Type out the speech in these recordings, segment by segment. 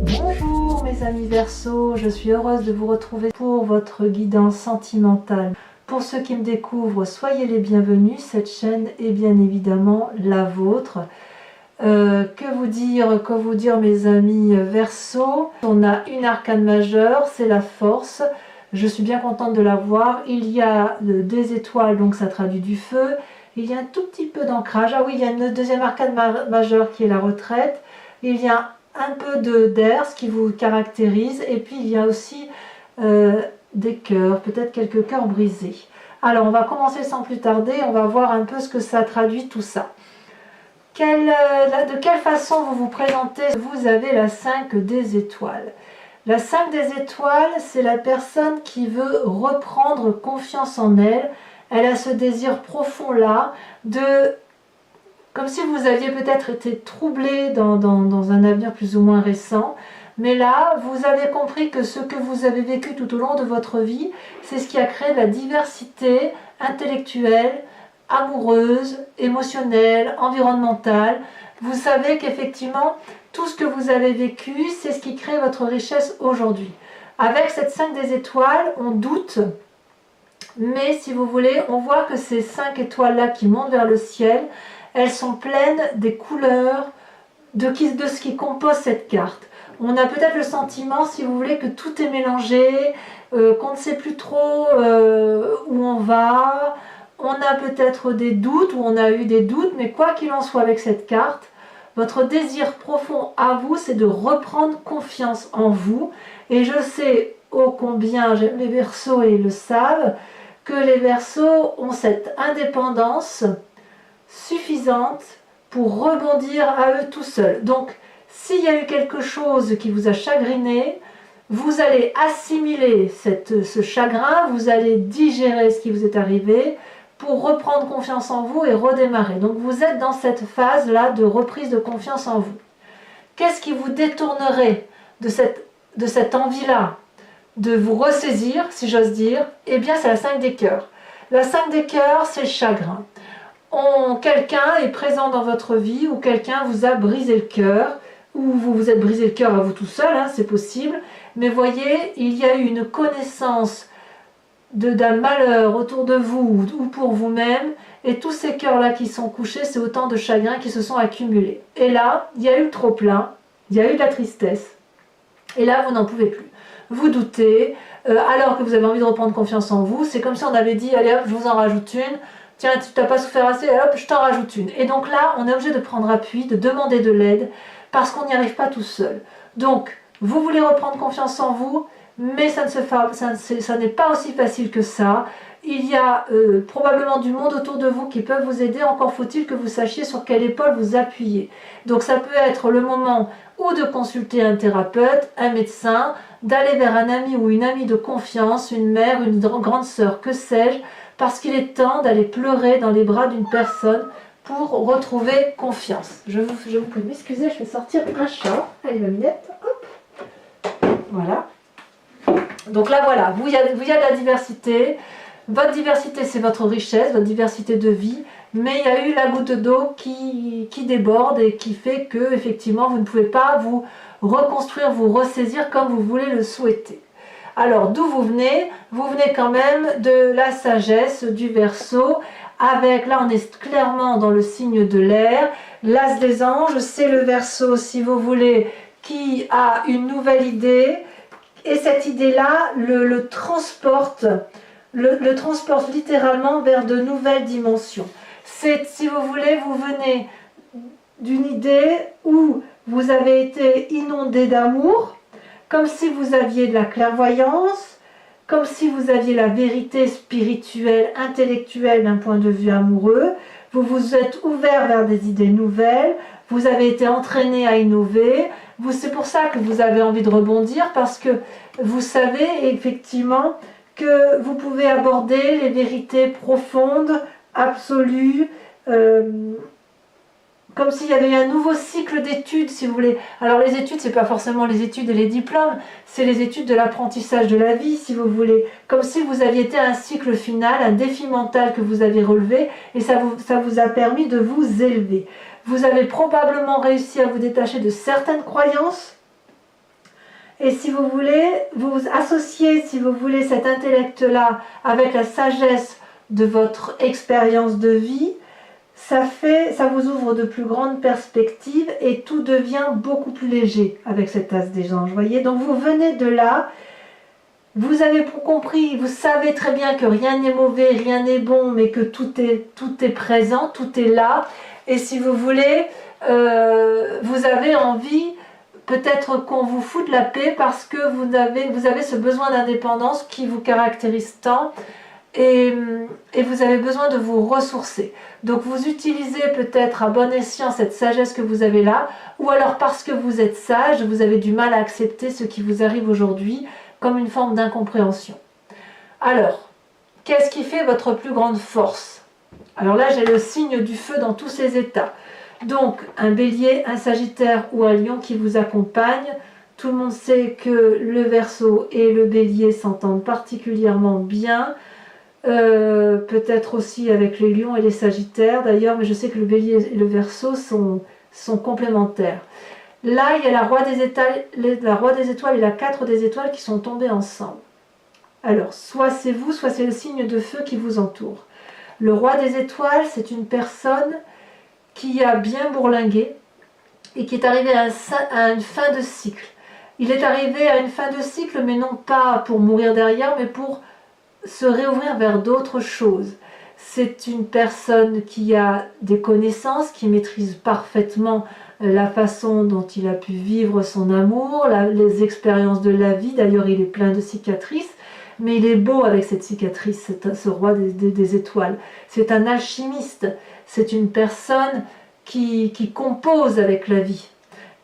Bonjour mes amis Verseau, je suis heureuse de vous retrouver pour votre guidance sentimentale. Pour ceux qui me découvrent, soyez les bienvenus, cette chaîne est bien évidemment la vôtre. Que vous dire mes amis Verseau? On a une arcane majeure, c'est la force. Je suis bien contente de la voir. Il y a des étoiles, donc ça traduit du feu. Il y a un tout petit peu d'ancrage. Ah oui, il y a une deuxième arcane majeure qui est la retraite. Il y a un peu d'air, ce qui vous caractérise. Et puis il y a aussi des cœurs, peut-être quelques cœurs brisés. Alors on va commencer sans plus tarder. On va voir un peu ce que ça traduit tout ça. De quelle façon vous vous présentez? Vous avez la 5 des étoiles. La 5 des étoiles, c'est la personne qui veut reprendre confiance en elle. Elle a ce désir profond là, comme si vous aviez peut-être été troublé dans un avenir plus ou moins récent. Mais là, vous avez compris que ce que vous avez vécu tout au long de votre vie, c'est ce qui a créé de la diversité intellectuelle, amoureuse, émotionnelle, environnementale. Vous savez qu'effectivement, tout ce que vous avez vécu, c'est ce qui crée votre richesse aujourd'hui. Avec cette 5 des étoiles, on doute, mais si vous voulez, on voit que ces 5 étoiles-là qui montent vers le ciel, elles sont pleines des couleurs de ce qui compose cette carte. On a peut-être le sentiment, si vous voulez, que tout est mélangé, qu'on ne sait plus trop où on va. On a peut-être des doutes, ou on a eu des doutes, mais quoi qu'il en soit avec cette carte, votre désir profond à vous, c'est de reprendre confiance en vous. Et je sais ô combien j'aime les Verseaux et ils le savent, que les Verseaux ont cette indépendance suffisante pour rebondir à eux tout seuls. Donc, s'il y a eu quelque chose qui vous a chagriné, vous allez assimiler ce chagrin, vous allez digérer ce qui vous est arrivé, pour reprendre confiance en vous et redémarrer. Donc vous êtes dans cette phase-là de reprise de confiance en vous. Qu'est-ce qui vous détournerait de cette envie-là de vous ressaisir, si j'ose dire? Eh bien, c'est la 5 des cœurs. La 5 des cœurs, c'est le chagrin. Quelqu'un est présent dans votre vie, ou quelqu'un vous a brisé le cœur, ou vous vous êtes brisé le cœur à vous tout seul, hein, c'est possible. Mais voyez, il y a eu une connaissance d'un malheur autour de vous ou pour vous-même, et tous ces cœurs-là qui sont couchés, c'est autant de chagrins qui se sont accumulés. Et là, il y a eu le trop-plein, il y a eu de la tristesse, et là, vous n'en pouvez plus. Vous doutez, alors que vous avez envie de reprendre confiance en vous, c'est comme si on avait dit, allez hop, je vous en rajoute une, tiens, tu n'as pas souffert assez, hop, je t'en rajoute une. Et donc là, on est obligé de prendre appui, de demander de l'aide, parce qu'on n'y arrive pas tout seul. Donc, vous voulez reprendre confiance en vous, mais ça n'est pas aussi facile que ça. Il y a probablement du monde autour de vous qui peuvent vous aider, encore faut-il que vous sachiez sur quelle épaule vous appuyer. Donc ça peut être le moment ou de consulter un thérapeute, un médecin, d'aller vers un ami ou une amie de confiance, une mère, une grande sœur, que sais-je, parce qu'il est temps d'aller pleurer dans les bras d'une personne pour retrouver confiance. Je vous prie de m'excuser, je vais sortir un chat. Allez ma minette, hop, voilà. Donc là voilà, il y a de la diversité. Votre diversité, c'est votre richesse, votre diversité de vie, mais il y a eu la goutte d'eau qui déborde et qui fait que effectivement vous ne pouvez pas vous reconstruire, vous ressaisir comme vous voulez le souhaiter. Alors d'où vous venez? Vous venez quand même de la sagesse du Verseau, avec, là on est clairement dans le signe de l'air, l'as des anges, c'est le Verseau si vous voulez, qui a une nouvelle idée. Et cette idée-là le transporte littéralement vers de nouvelles dimensions. C'est, si vous voulez, vous venez d'une idée où vous avez été inondé d'amour, comme si vous aviez de la clairvoyance, comme si vous aviez la vérité spirituelle, intellectuelle d'un point de vue amoureux. Vous vous êtes ouvert vers des idées nouvelles, vous avez été entraîné à innover. C'est pour ça que vous avez envie de rebondir, parce que vous savez effectivement que vous pouvez aborder les vérités profondes, absolues, comme s'il y avait eu un nouveau cycle d'études, si vous voulez. Alors les études, c'est pas forcément les études et les diplômes, c'est les études de l'apprentissage de la vie, si vous voulez. Comme si vous aviez été à un cycle final, un défi mental que vous avez relevé, et ça vous a permis de vous élever. Vous avez probablement réussi à vous détacher de certaines croyances, Et si vous voulez, vous associez, si vous voulez, cet intellect-là avec la sagesse de votre expérience de vie, ça vous ouvre de plus grandes perspectives et tout devient beaucoup plus léger avec cet as des anges. Voyez, donc vous venez de là, vous avez compris, vous savez très bien que rien n'est mauvais, rien n'est bon, mais que tout est présent, tout est là. Et si vous voulez, vous avez envie peut-être qu'on vous foute la paix parce que vous avez ce besoin d'indépendance qui vous caractérise tant. Et vous avez besoin de vous ressourcer. Donc vous utilisez peut-être à bon escient cette sagesse que vous avez là, ou alors parce que vous êtes sage, vous avez du mal à accepter ce qui vous arrive aujourd'hui comme une forme d'incompréhension. Alors, qu'est-ce qui fait votre plus grande force? Alors là, j'ai le signe du feu dans tous ses états. Donc, un bélier, un sagittaire ou un lion qui vous accompagne. Tout le monde sait que le Verseau et le bélier s'entendent particulièrement bien. Peut-être aussi avec les lions et les sagittaires d'ailleurs, mais je sais que le bélier et le Verseau sont complémentaires. Là, il y a la roi des étoiles et la 4 des étoiles qui sont tombés ensemble. Alors, soit c'est vous, soit c'est le signe de feu qui vous entoure. Le roi des étoiles, c'est une personne qui a bien bourlingué et qui est arrivé à une fin de cycle. Il est arrivé à une fin de cycle, mais non pas pour mourir derrière, mais pour se réouvrir vers d'autres choses. C'est une personne qui a des connaissances, qui maîtrise parfaitement la façon dont il a pu vivre son amour, les expériences de la vie. D'ailleurs, il est plein de cicatrices, mais il est beau avec cette cicatrice, ce roi des étoiles. C'est un alchimiste, c'est une personne qui compose avec la vie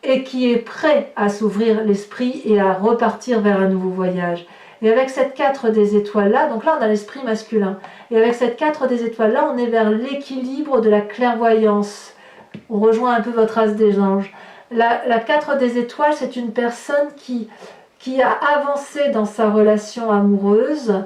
et qui est prêt à s'ouvrir l'esprit et à repartir vers un nouveau voyage. Et avec cette 4 des étoiles-là, donc là on a l'esprit masculin, et avec cette 4 des étoiles-là, on est vers l'équilibre de la clairvoyance. On rejoint un peu votre as des anges. La 4 des étoiles, c'est une personne qui a avancé dans sa relation amoureuse,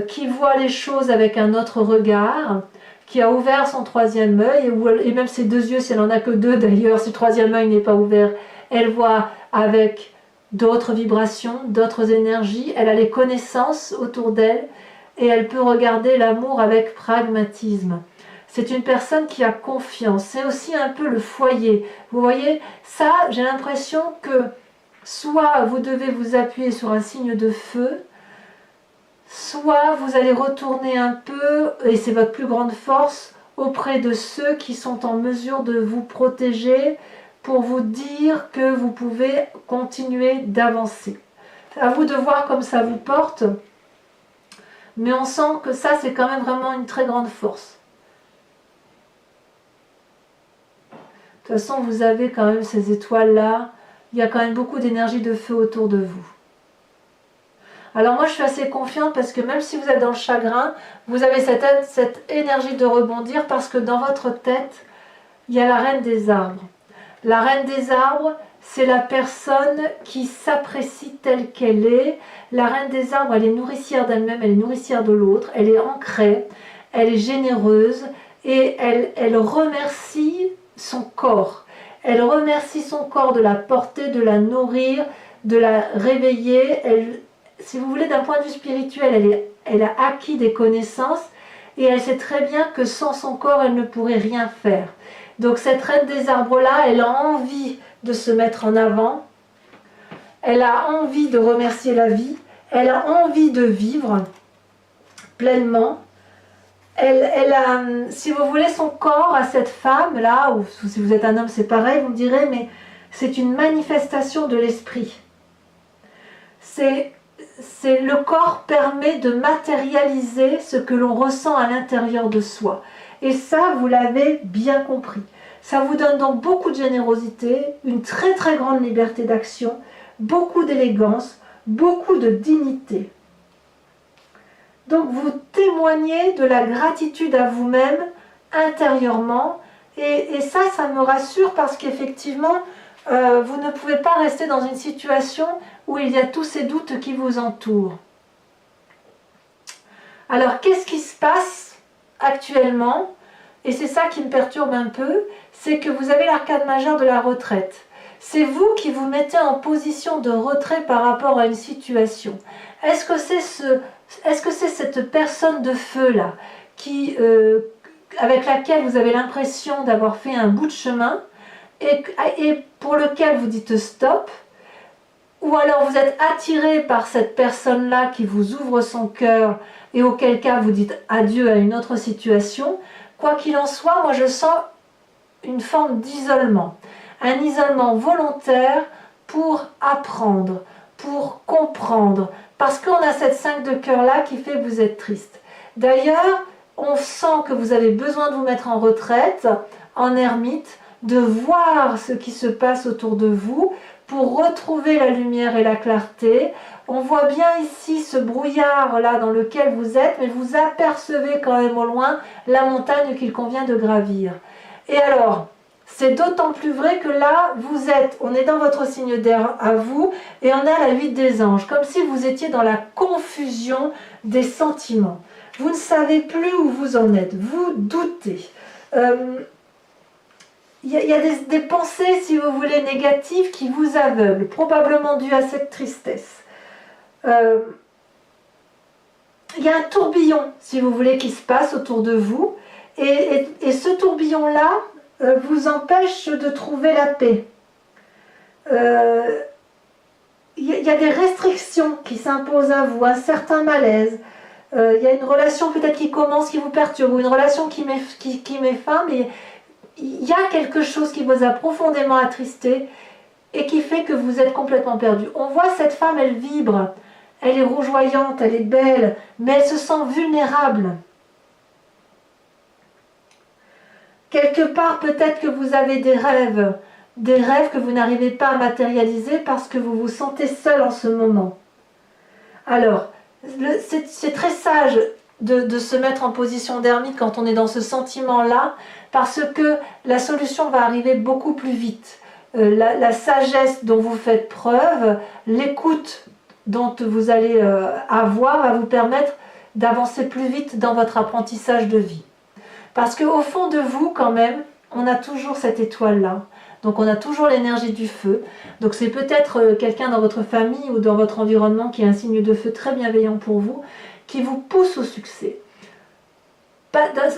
qui voit les choses avec un autre regard, qui a ouvert son troisième œil, et même ses deux yeux, si elle n'en a que deux d'ailleurs, si le troisième œil n'est pas ouvert, elle voit avec d'autres vibrations, d'autres énergies, elle a les connaissances autour d'elle et elle peut regarder l'amour avec pragmatisme. C'est une personne qui a confiance, c'est aussi un peu le foyer. Vous voyez, ça, j'ai l'impression que soit vous devez vous appuyer sur un signe de feu, soit vous allez retourner un peu, et c'est votre plus grande force, auprès de ceux qui sont en mesure de vous protéger, pour vous dire que vous pouvez continuer d'avancer. À vous de voir comme ça vous porte, mais on sent que ça c'est quand même vraiment une très grande force. De toute façon, vous avez quand même ces étoiles-là, il y a quand même beaucoup d'énergie de feu autour de vous. Alors moi je suis assez confiante parce que même si vous êtes dans le chagrin, vous avez cette énergie de rebondir parce que dans votre tête, il y a la reine des arbres. La reine des arbres, c'est la personne qui s'apprécie telle qu'elle est. La reine des arbres, elle est nourricière d'elle-même, elle est nourricière de l'autre, elle est ancrée, elle est généreuse et elle remercie son corps. Elle remercie son corps de la porter, de la nourrir, de la réveiller. Si vous voulez, d'un point de vue spirituel, elle a acquis des connaissances et elle sait très bien que sans son corps, elle ne pourrait rien faire. Donc cette reine des arbres-là, elle a envie de se mettre en avant, elle a envie de remercier la vie, elle a envie de vivre pleinement. Elle a, si vous voulez, son corps à cette femme-là, ou si vous êtes un homme, c'est pareil, vous me direz, mais c'est une manifestation de l'esprit. Le corps permet de matérialiser ce que l'on ressent à l'intérieur de soi. Et ça, vous l'avez bien compris. Ça vous donne donc beaucoup de générosité, une très très grande liberté d'action, beaucoup d'élégance, beaucoup de dignité. Donc vous témoignez de la gratitude à vous-même intérieurement. Et ça me rassure parce qu'effectivement, vous ne pouvez pas rester dans une situation où il y a tous ces doutes qui vous entourent. Alors, qu'est-ce qui se passe actuellement? Et c'est ça qui me perturbe un peu, c'est que vous avez l'arcane majeure de la retraite. C'est vous qui vous mettez en position de retrait par rapport à une situation. Est-ce que c'est cette personne de feu là avec laquelle vous avez l'impression d'avoir fait un bout de chemin et pour lequel vous dites stop, ou alors vous êtes attiré par cette personne-là qui vous ouvre son cœur et auquel cas vous dites adieu à une autre situation? Quoi qu'il en soit, moi je sens une forme d'isolement, un isolement volontaire pour apprendre, pour comprendre, parce qu'on a cette 5 de cœur-là qui fait que vous êtes triste. D'ailleurs, on sent que vous avez besoin de vous mettre en retraite, en ermite, de voir ce qui se passe autour de vous pour retrouver la lumière et la clarté. On voit bien ici ce brouillard-là dans lequel vous êtes, mais vous apercevez quand même au loin la montagne qu'il convient de gravir. Et alors, c'est d'autant plus vrai que là, on est dans votre signe d'air à vous, et on a la 8 des anges, comme si vous étiez dans la confusion des sentiments. Vous ne savez plus où vous en êtes, vous doutez. Il y a des pensées, si vous voulez, négatives qui vous aveuglent, probablement dues à cette tristesse. Il y a un tourbillon, si vous voulez, qui se passe autour de vous, et ce tourbillon-là vous empêche de trouver la paix. Il y a des restrictions qui s'imposent à vous, un certain malaise. Il y a une relation peut-être qui commence, qui vous perturbe, ou une relation qui met fin, mais il y a quelque chose qui vous a profondément attristé et qui fait que vous êtes complètement perdu. On voit cette femme, elle vibre, elle est rougeoyante, elle est belle, mais elle se sent vulnérable. Quelque part, peut-être que vous avez des rêves que vous n'arrivez pas à matérialiser parce que vous vous sentez seul en ce moment. Alors, c'est très sage de se mettre en position d'ermite quand on est dans ce sentiment-là, parce que la solution va arriver beaucoup plus vite. La sagesse dont vous faites preuve, l'écoute dont vous allez avoir va vous permettre d'avancer plus vite dans votre apprentissage de vie. Parce qu'au fond de vous, quand même, on a toujours cette étoile-là. Donc on a toujours l'énergie du feu. Donc c'est peut-être quelqu'un dans votre famille ou dans votre environnement qui est un signe de feu très bienveillant pour vous, qui vous pousse au succès.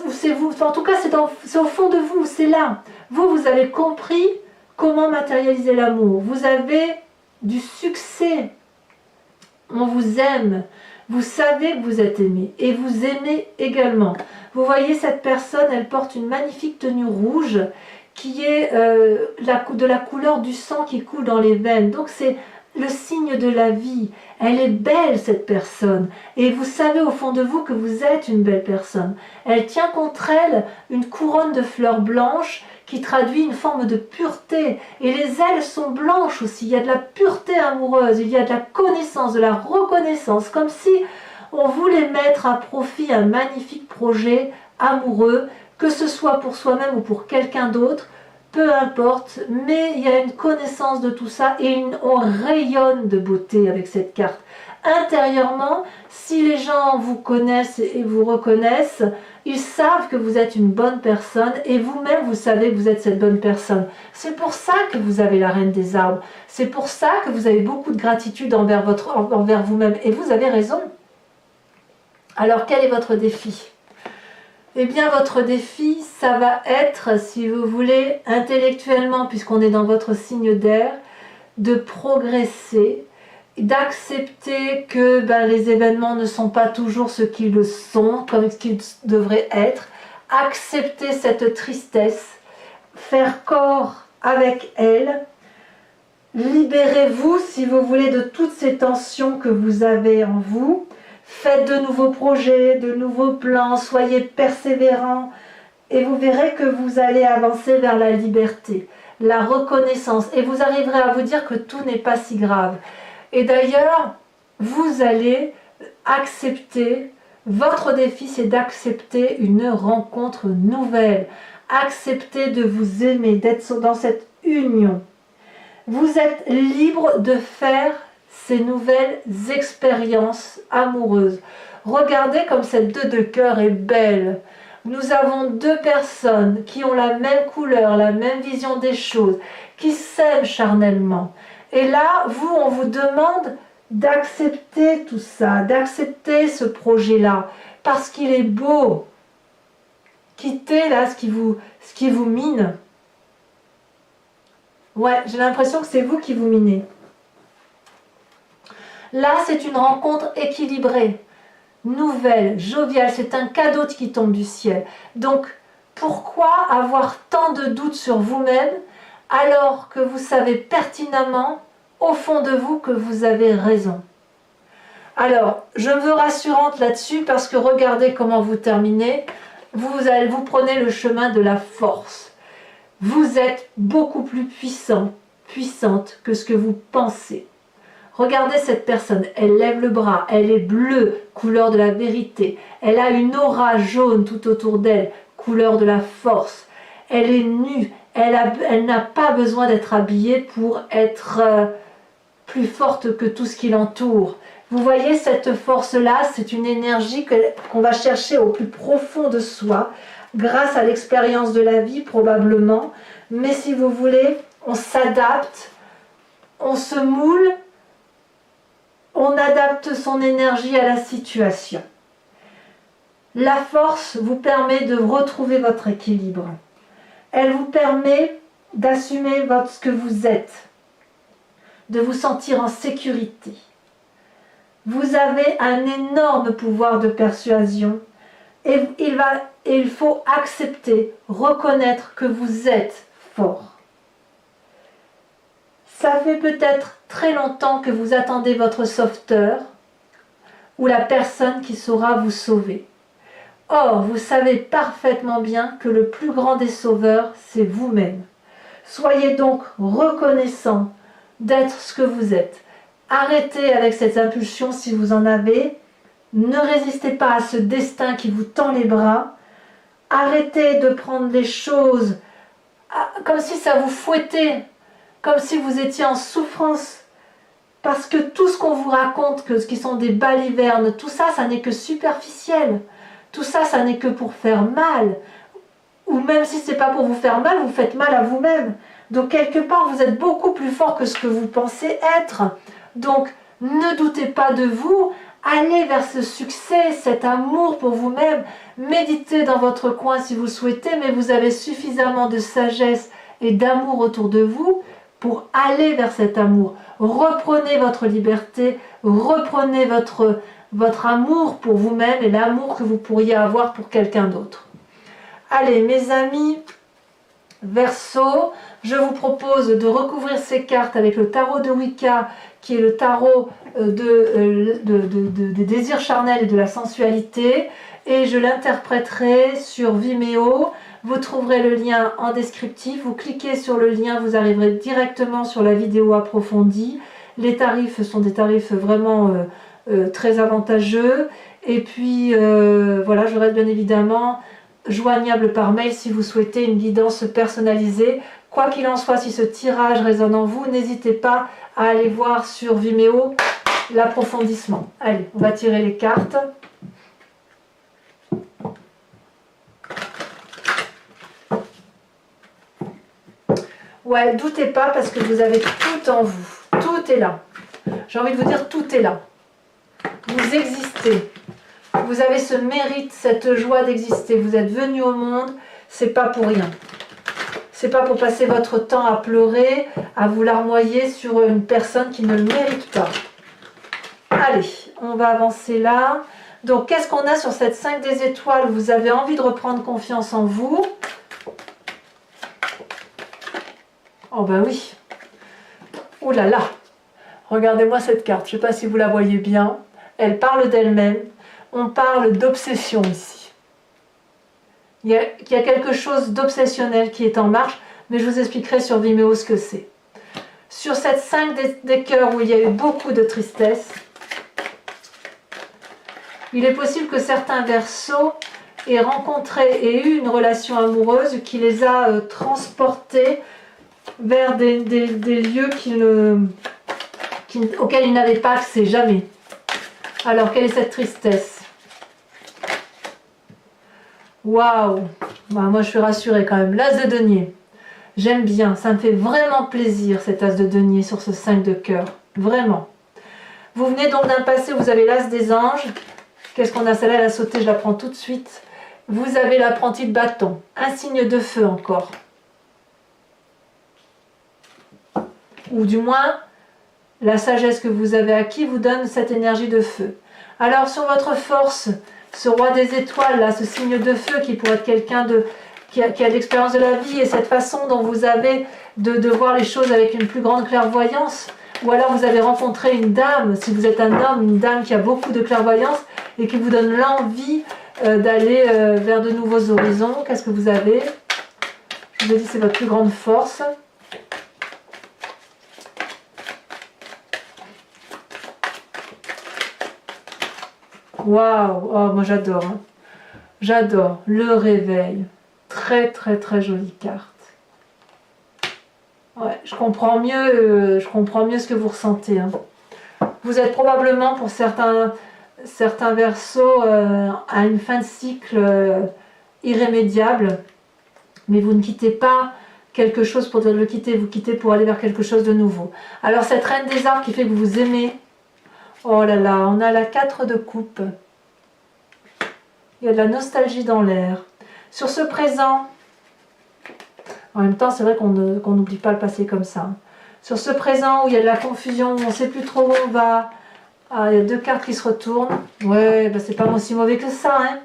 C'est vous, en tout cas c'est au fond de vous, c'est là. Vous avez compris comment matérialiser l'amour. Vous avez du succès. On vous aime. Vous savez que vous êtes aimé et vous aimez également. Vous voyez cette personne, elle porte une magnifique tenue rouge qui est de la couleur du sang qui coule dans les veines. Donc c'est le signe de la vie. Elle est belle cette personne et vous savez au fond de vous que vous êtes une belle personne. Elle tient contre elle une couronne de fleurs blanches qui traduit une forme de pureté. Et les ailes sont blanches aussi. Il y a de la pureté amoureuse, il y a de la connaissance, de la reconnaissance, comme si on voulait mettre à profit un magnifique projet amoureux, que ce soit pour soi-même ou pour quelqu'un d'autre, peu importe, mais il y a une connaissance de tout ça et on rayonne de beauté avec cette carte. Intérieurement, si les gens vous connaissent et vous reconnaissent, ils savent que vous êtes une bonne personne et vous-même vous savez que vous êtes cette bonne personne. C'est pour ça que vous avez la reine des arbres. C'est pour ça que vous avez beaucoup de gratitude envers vous-même et vous avez raison. Alors quel est votre défi ? Eh bien votre défi, ça va être, si vous voulez, intellectuellement, puisqu'on est dans votre signe d'air, de progresser, d'accepter que les événements ne sont pas toujours ce qu'ils le sont, comme ce qu'ils devraient être, accepter cette tristesse, faire corps avec elle, libérez-vous, si vous voulez, de toutes ces tensions que vous avez en vous, faites de nouveaux projets, de nouveaux plans, soyez persévérants, et vous verrez que vous allez avancer vers la liberté, la reconnaissance, et vous arriverez à vous dire que tout n'est pas si grave. Et d'ailleurs, vous allez accepter, votre défi c'est d'accepter une rencontre nouvelle, accepter de vous aimer, d'être dans cette union. Vous êtes libre de faire ces nouvelles expériences amoureuses. Regardez comme cette 2 de cœur est belle. Nous avons deux personnes qui ont la même couleur, la même vision des choses, qui s'aiment charnellement. Et là, on vous demande d'accepter tout ça, d'accepter ce projet-là, parce qu'il est beau. Quittez là ce qui vous mine. Ouais, j'ai l'impression que c'est vous qui vous minez. Là, c'est une rencontre équilibrée, nouvelle, joviale. C'est un cadeau qui tombe du ciel. Donc, pourquoi avoir tant de doutes sur vous-même alors que vous savez pertinemment, au fond de vous, que vous avez raison? Alors, je me veux rassurante là-dessus parce que regardez comment vous terminez. Vous prenez le chemin de la force. Vous êtes beaucoup plus puissante que ce que vous pensez. Regardez cette personne, elle lève le bras, elle est bleue, couleur de la vérité. Elle a une aura jaune tout autour d'elle, couleur de la force. Elle est nue, elle n'a pas besoin d'être habillée pour être plus forte que tout ce qui l'entoure. Vous voyez cette force-là, c'est une énergie qu'on va chercher au plus profond de soi, grâce à l'expérience de la vie probablement. Mais si vous voulez, on s'adapte, on se moule, on adapte son énergie à la situation. La force vous permet de retrouver votre équilibre. Elle vous permet d'assumer ce que vous êtes, de vous sentir en sécurité. Vous avez un énorme pouvoir de persuasion et il faut accepter, reconnaître que vous êtes fort. Ça fait peut-être très longtemps que vous attendez votre sauveteur ou la personne qui saura vous sauver. Or, vous savez parfaitement bien que le plus grand des sauveurs, c'est vous-même. Soyez donc reconnaissant d'être ce que vous êtes. Arrêtez avec cette impulsion si vous en avez. Ne résistez pas à ce destin qui vous tend les bras. Arrêtez de prendre les choses comme si ça vous fouettait, comme si vous étiez en souffrance. Parce que tout ce qu'on vous raconte, ce qui sont des balivernes, tout ça, ça n'est que superficiel. Tout ça, ça n'est que pour faire mal. Ou même si ce n'est pas pour vous faire mal, vous faites mal à vous-même. Donc quelque part, vous êtes beaucoup plus fort que ce que vous pensez être. Donc ne doutez pas de vous. Allez vers ce succès, cet amour pour vous-même. Méditez dans votre coin si vous souhaitez, mais vous avez suffisamment de sagesse et d'amour autour de vous pour aller vers cet amour. Reprenez votre liberté, reprenez votre amour pour vous-même et l'amour que vous pourriez avoir pour quelqu'un d'autre. Allez, mes amis, Verseau, je vous propose de recouvrir ces cartes avec le tarot de Wicca, qui est le tarot des désirs charnels et de la sensualité, et je l'interpréterai sur Vimeo. Vous trouverez le lien en descriptif, vous cliquez sur le lien, vous arriverez directement sur la vidéo approfondie. Les tarifs sont des tarifs vraiment très avantageux, et puis voilà, je reste bien évidemment joignable par mail si vous souhaitez une guidance personnalisée. Quoi qu'il en soit, si ce tirage résonne en vous, n'hésitez pas à aller voir sur Vimeo l'approfondissement. Allez, on va tirer les cartes. Ouais, doutez pas parce que vous avez tout en vous. Tout est là. J'ai envie de vous dire, tout est là. Vous existez. Vous avez ce mérite, cette joie d'exister. Vous êtes venu au monde, c'est pas pour rien. C'est pas pour passer votre temps à pleurer, à vous larmoyer sur une personne qui ne le mérite pas. Allez, on va avancer là. Donc, qu'est-ce qu'on a sur cette 5 des étoiles? Vous avez envie de reprendre confiance en vous. Oh ben oui. Ouh là là. Regardez-moi cette carte. Je ne sais pas si vous la voyez bien. Elle parle d'elle-même. On parle d'obsession ici. Il y a quelque chose d'obsessionnel qui est en marche, mais je vous expliquerai sur Vimeo ce que c'est. Sur cette 5 des cœurs où il y a eu beaucoup de tristesse, il est possible que certains Verseaux aient rencontré et eu une relation amoureuse qui les a transportés vers des lieux auxquels ils n'avaient pas accès, jamais. Alors, quelle est cette tristesse? Waouh! Bah, moi, je suis rassurée quand même. L'as de denier. J'aime bien. Ça me fait vraiment plaisir, cet as de denier sur ce 5 de cœur. Vraiment. Vous venez donc d'un passé où vous avez l'as des anges. Qu'est-ce qu'on a? Celle-là, elle a sauté, je la prends tout de suite. Vous avez l'apprenti de bâton. Un signe de feu encore. Ou du moins, la sagesse que vous avez acquis vous donne cette énergie de feu. Alors, sur votre force, ce roi des étoiles, là, ce signe de feu qui pourrait être quelqu'un qui a de l'expérience de la vie et cette façon dont vous avez de voir les choses avec une plus grande clairvoyance, ou alors vous avez rencontré une dame, si vous êtes un homme, une dame qui a beaucoup de clairvoyance et qui vous donne l'envie d'aller vers de nouveaux horizons. Qu'est-ce que vous avez? Je vous ai dit, c'est votre plus grande force. Waouh, oh, moi j'adore. Hein. J'adore le réveil. Très très très jolie carte. Ouais, je comprends mieux ce que vous ressentez. Hein. Vous êtes probablement pour certains versos à une fin de cycle irrémédiable, mais vous ne quittez pas quelque chose pour le quitter, vous quittez pour aller vers quelque chose de nouveau. Alors cette reine des arbres qui fait que vous aimez, oh là là, on a la 4 de coupe. Il y a de la nostalgie dans l'air. Sur ce présent, en même temps, c'est vrai qu'on n'oublie pas le passé comme ça. Sur ce présent où il y a de la confusion, où on ne sait plus trop où on va, ah, il y a 2 cartes qui se retournent. Ouais, bah c'est pas aussi mauvais que ça. Hein.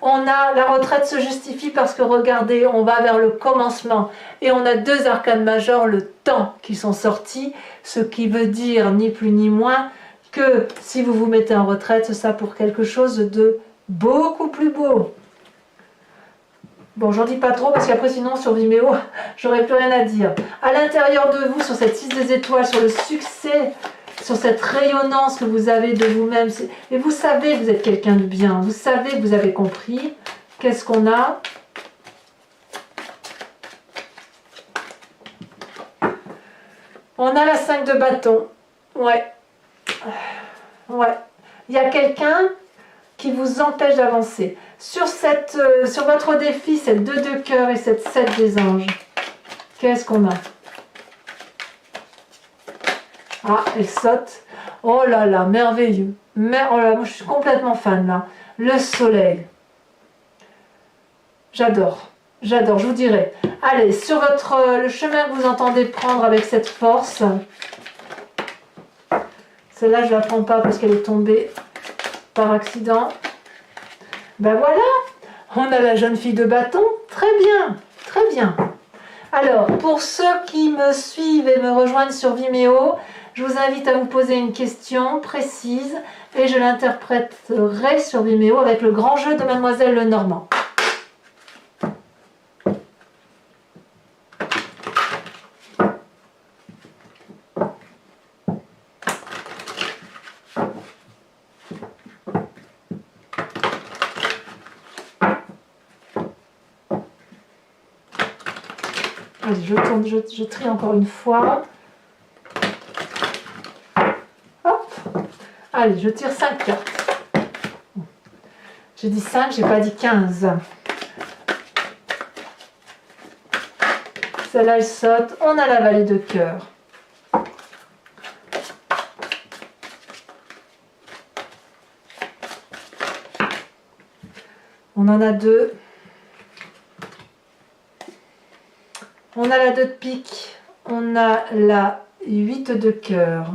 On a la retraite se justifie parce que regardez, on va vers le commencement. Et on a 2 arcanes majeurs, le temps, qui sont sortis. Ce qui veut dire, ni plus ni moins, que si vous vous mettez en retraite, c'est ça pour quelque chose de beaucoup plus beau. Bon, j'en dis pas trop parce qu'après sinon sur Vimeo, j'aurais plus rien à dire. À l'intérieur de vous, sur cette 6 des étoiles, sur le succès, sur cette rayonnance que vous avez de vous-même, et vous savez que vous êtes quelqu'un de bien, vous savez que vous avez compris. Qu'est-ce qu'on a? On a la 5 de bâton. Ouais. Ouais. Il y a quelqu'un qui vous empêche d'avancer. Sur votre défi, cette 2 de cœur et cette 7 des anges, qu'est-ce qu'on a? Ah, elle saute. Oh là là, merveilleux. Mais, oh là, moi je suis complètement fan là. Le soleil. J'adore. J'adore, je vous dirai. Allez, sur le chemin que vous entendez prendre avec cette force. Celle-là, je ne la prends pas parce qu'elle est tombée par accident. Ben voilà, on a la jeune fille de bâton. Très bien, très bien. Alors, pour ceux qui me suivent et me rejoignent sur Vimeo, je vous invite à vous poser une question précise et je l'interpréterai sur Vimeo avec le grand jeu de Mademoiselle Lenormand. Allez, je tourne, je trie encore une fois. Hop. Allez, je tire 5 cartes. J'ai dit 5, j'ai pas dit 15. Celle-là, elle saute. On a la vallée de cœur. On en a 2. On a la 2 de pique. On a la 8 de cœur.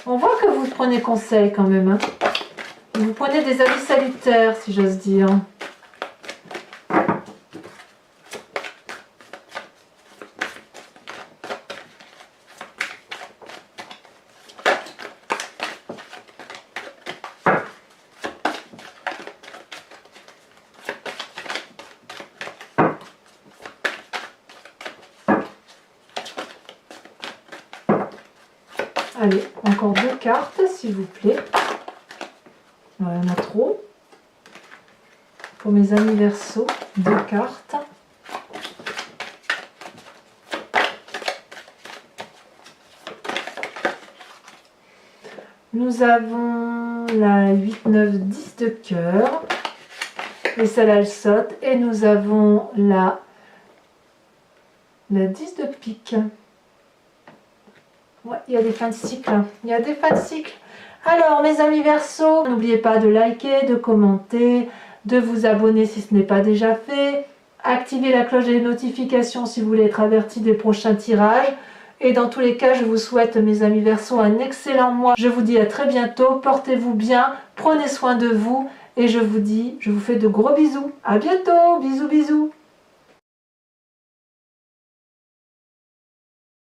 On voit que vous prenez conseil quand même. Hein. Vous prenez des avis salutaires, si j'ose dire. Allez, encore 2 cartes, s'il vous plaît. Il y en a trop. Pour mes amis Verseau, 2 cartes. Nous avons la 8, 9, 10 de cœur. Et celle-là, elle saute. Et nous avons la 10 de pique. Ouais, il y a des fins de cycle. Il y a des fins de cycle. Alors, mes amis Verseau, n'oubliez pas de liker, de commenter, de vous abonner si ce n'est pas déjà fait. Activez la cloche des notifications si vous voulez être averti des prochains tirages. Et dans tous les cas, je vous souhaite, mes amis Verseau, un excellent mois. Je vous dis à très bientôt. Portez-vous bien, prenez soin de vous. Et je vous dis, je vous fais de gros bisous. À bientôt. Bisous, bisous.